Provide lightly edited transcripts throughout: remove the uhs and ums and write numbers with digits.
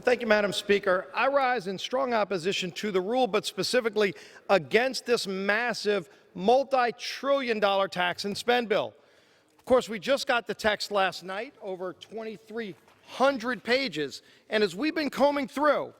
Thank you, Madam Speaker. I rise in strong opposition to the rule, but specifically against this massive multi-trillion-dollar tax and spend bill. Of course, we just got the text last night, over 2,300 pages, and as we've been combing through,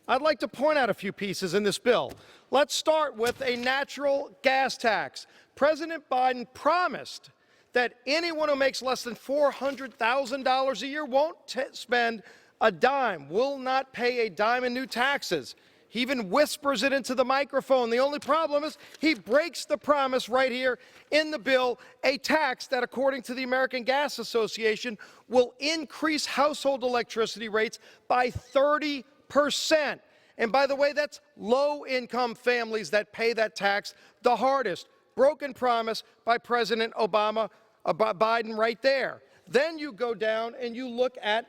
I'd like to point out a few pieces in this bill. Let's start with a natural gas tax. President Biden promised that anyone who makes less than $400,000 a year won't spend a dime, will not pay a dime in new taxes. He even whispers it into the microphone. The only problem is he breaks the promise right here in the bill, a tax that, according to the American Gas Association, will increase household electricity rates by 30%. And by the way, that's low-income families that pay that tax the hardest. Broken promise by President Biden right there. Then you go down and you look at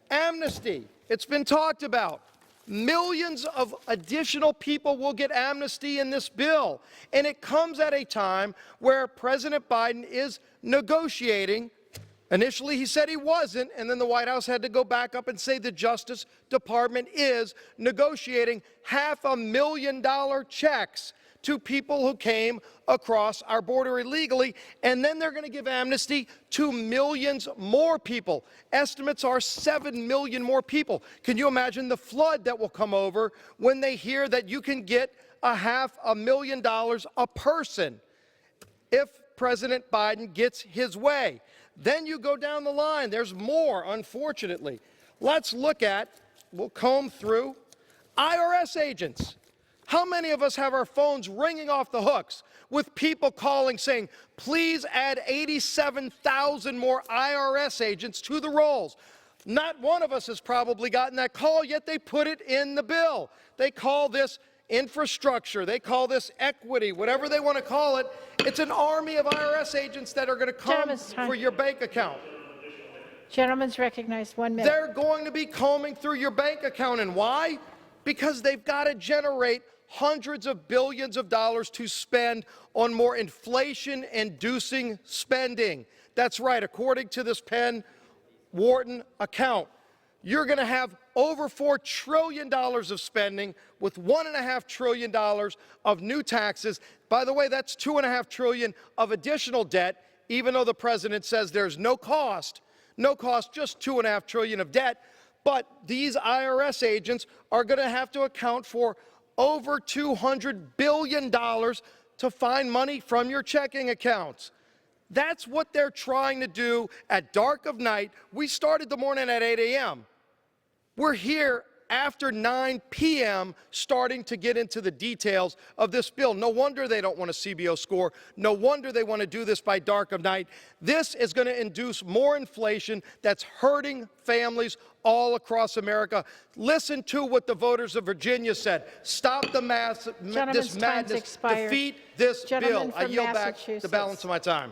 amnesty. It's been talked about. Millions of additional people will get amnesty in this bill. And it comes at a time where President Biden is negotiating. Initially, he said he wasn't, and then the White House had to go back up and say the Justice Department is negotiating $500,000 checks to people who came across our border illegally, and then they're going to give amnesty to millions more people. Estimates are 7 million more people. Can you imagine the flood that will come over when they hear that you can get $500,000 a person if President Biden gets his way? Then you go down the line. There's more, unfortunately. Let's look at, we'll comb through, IRS agents. How many of us have our phones ringing off the hooks with people calling saying, please add 87,000 more IRS agents to the rolls? Not one of us has probably gotten that call, yet they put it in the bill. They call this infrastructure. They call this equity, whatever they want to call it. It's an army of IRS agents that are going to come for your bank account. Gentleman's recognized. 1 minute. They're going to be combing through your bank account. And why? Because they've got to generate hundreds of billions of dollars to spend on more inflation-inducing spending. That's right. According to this Penn-Wharton account, you're going to have over $4 trillion of spending with $1.5 trillion of new taxes. By the way, that's $2.5 trillion of additional debt, even though the president says there's no cost, just $2.5 trillion of debt. But these IRS agents are going to have to account for over $200 billion to find money from your checking accounts. That's what they're trying to do at dark of night. We started the morning at 8 a.m. We're here after 9 p.m. starting to get into the details of this bill. No wonder they don't want a CBO score. No wonder they want to do this by dark of night. This is going to induce more inflation that's hurting families all across America. Listen to what the voters of Virginia said. Stop the this madness. Defeat this bill. I yield back the balance of my time.